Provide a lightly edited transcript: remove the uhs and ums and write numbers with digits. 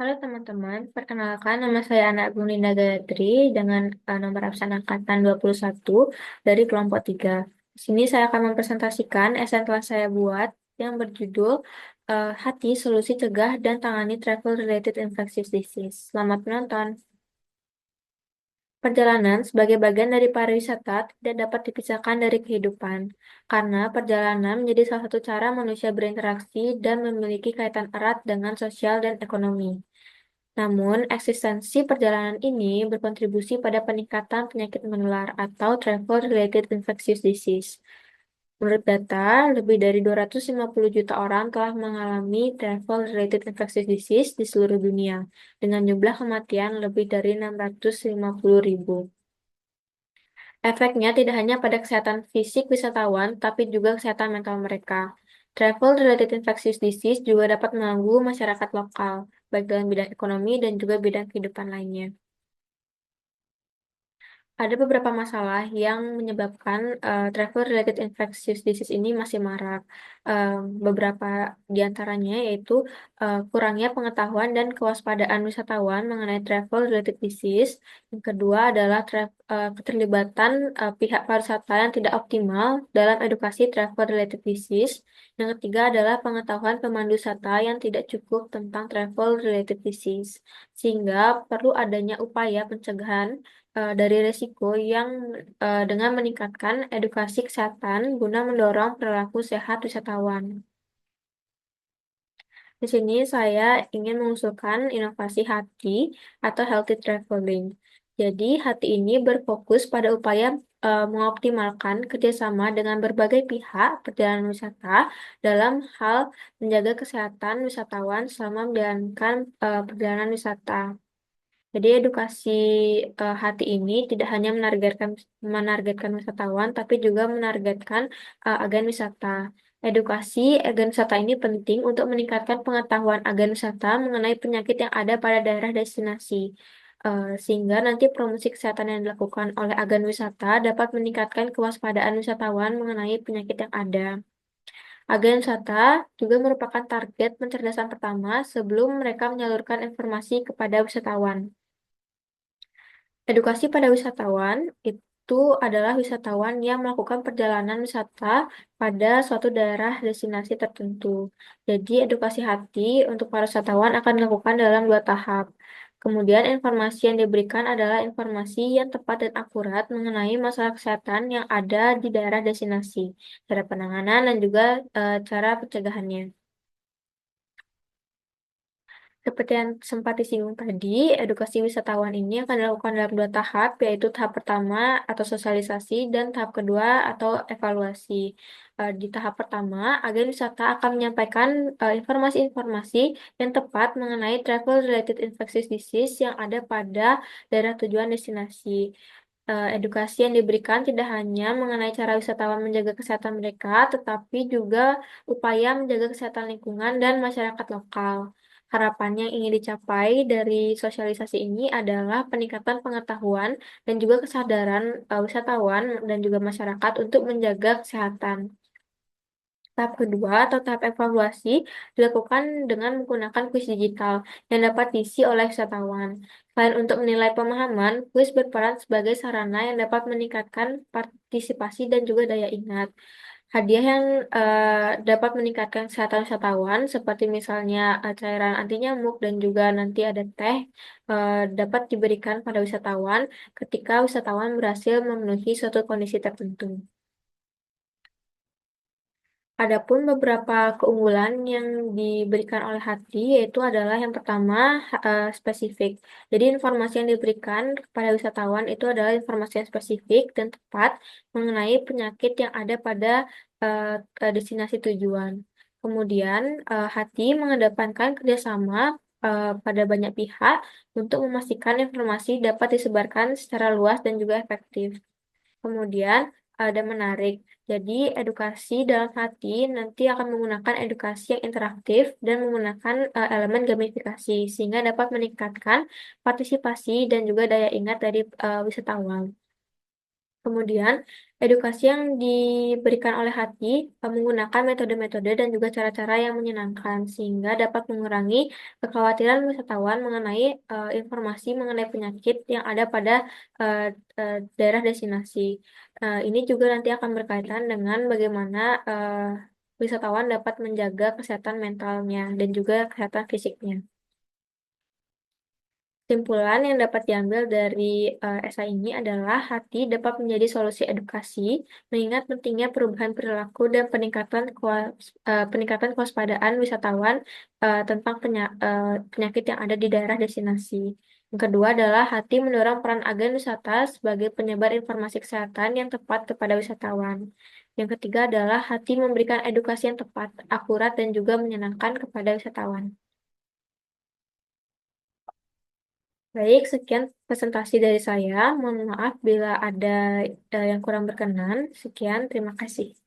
Halo teman-teman, perkenalkan nama saya Ana Agunlinda Gayatri dengan nomor absen angkatan 21 dari kelompok 3. Di sini saya akan mempresentasikan esai yang telah saya buat yang berjudul Hati Solusi Cegah dan Tangani Travel Related Infectious Disease. Selamat menonton. Perjalanan sebagai bagian dari pariwisata tidak dapat dipisahkan dari kehidupan, karena perjalanan menjadi salah satu cara manusia berinteraksi dan memiliki kaitan erat dengan sosial dan ekonomi. Namun, eksistensi perjalanan ini berkontribusi pada peningkatan penyakit menular atau travel-related infectious disease. Menurut data, lebih dari 250 juta orang telah mengalami travel-related infectious disease di seluruh dunia, dengan jumlah kematian lebih dari 650 ribu. Efeknya tidak hanya pada kesehatan fisik wisatawan, tapi juga kesehatan mental mereka. Travel-related infectious disease juga dapat mengganggu masyarakat lokal, baik dalam bidang ekonomi dan juga bidang kehidupan lainnya. Ada beberapa masalah yang menyebabkan travel-related infectious disease ini masih marak. Beberapa di antaranya yaitu kurangnya pengetahuan dan kewaspadaan wisatawan mengenai travel-related disease. Yang kedua adalah keterlibatan pihak pariwisata yang tidak optimal dalam edukasi travel-related disease. Yang ketiga adalah pengetahuan pemandu wisata yang tidak cukup tentang travel-related disease, sehingga perlu adanya upaya pencegahan dari risiko yang dengan meningkatkan edukasi kesehatan guna mendorong perilaku sehat wisatawan. Di sini saya ingin mengusulkan inovasi hati atau healthy traveling. Jadi, hati ini berfokus pada upaya mengoptimalkan kerjasama dengan berbagai pihak perjalanan wisata dalam hal menjaga kesehatan wisatawan selama menjalankan perjalanan wisata. Jadi edukasi hati ini tidak hanya menargetkan wisatawan, tapi juga menargetkan agen wisata. Edukasi agen wisata ini penting untuk meningkatkan pengetahuan agen wisata mengenai penyakit yang ada pada daerah destinasi. Sehingga nanti promosi kesehatan yang dilakukan oleh agen wisata dapat meningkatkan kewaspadaan wisatawan mengenai penyakit yang ada. Agen wisata juga merupakan target pencerdasan pertama sebelum mereka menyalurkan informasi kepada wisatawan. Edukasi pada wisatawan itu adalah wisatawan yang melakukan perjalanan wisata pada suatu daerah destinasi tertentu. Jadi, edukasi hati untuk para wisatawan akan dilakukan dalam dua tahap. Kemudian, informasi yang diberikan adalah informasi yang tepat dan akurat mengenai masalah kesehatan yang ada di daerah destinasi, cara penanganan, dan juga cara pencegahannya. Seperti yang sempat disinggung tadi, edukasi wisatawan ini akan dilakukan dalam dua tahap, yaitu tahap pertama atau sosialisasi dan tahap kedua atau evaluasi. Di tahap pertama, agen wisata akan menyampaikan informasi-informasi yang tepat mengenai travel-related infectious disease yang ada pada daerah tujuan destinasi. Edukasi yang diberikan tidak hanya mengenai cara wisatawan menjaga kesehatan mereka, tetapi juga upaya menjaga kesehatan lingkungan dan masyarakat lokal. Harapan yang ingin dicapai dari sosialisasi ini adalah peningkatan pengetahuan dan juga kesadaran wisatawan dan juga masyarakat untuk menjaga kesehatan. Tahap kedua atau tahap evaluasi dilakukan dengan menggunakan kuis digital yang dapat diisi oleh wisatawan. Selain untuk menilai pemahaman, kuis berperan sebagai sarana yang dapat meningkatkan partisipasi dan juga daya ingat. Hadiah yang dapat meningkatkan kesehatan wisatawan, seperti misalnya cairan anti nyamuk dan juga nanti ada teh, dapat diberikan pada wisatawan ketika wisatawan berhasil memenuhi suatu kondisi tertentu. Adapun beberapa keunggulan yang diberikan oleh hati yaitu adalah yang pertama spesifik. Jadi informasi yang diberikan kepada wisatawan itu adalah informasi yang spesifik dan tepat mengenai penyakit yang ada pada destinasi tujuan. Kemudian hati mengedepankan kerjasama pada banyak pihak untuk memastikan informasi dapat disebarkan secara luas dan juga efektif. Kemudian ada menarik. Jadi edukasi dalam hati nanti akan menggunakan edukasi yang interaktif dan menggunakan elemen gamifikasi sehingga dapat meningkatkan partisipasi dan juga daya ingat dari wisatawan. Kemudian, edukasi yang diberikan oleh hati menggunakan metode-metode dan juga cara-cara yang menyenangkan, sehingga dapat mengurangi kekhawatiran wisatawan mengenai informasi mengenai penyakit yang ada pada eh, daerah destinasi. Ini juga nanti akan berkaitan dengan bagaimana wisatawan dapat menjaga kesehatan mentalnya dan juga kesehatan fisiknya. Kesimpulan yang dapat diambil dari esai ini adalah hati dapat menjadi solusi edukasi, mengingat pentingnya perubahan perilaku dan peningkatan kewaspadaan wisatawan tentang penyakit yang ada di daerah destinasi. Yang kedua adalah hati mendorong peran agen wisata sebagai penyebar informasi kesehatan yang tepat kepada wisatawan. Yang ketiga adalah hati memberikan edukasi yang tepat, akurat, dan juga menyenangkan kepada wisatawan. Baik, sekian presentasi dari saya. Mohon maaf bila ada yang kurang berkenan. Sekian, terima kasih.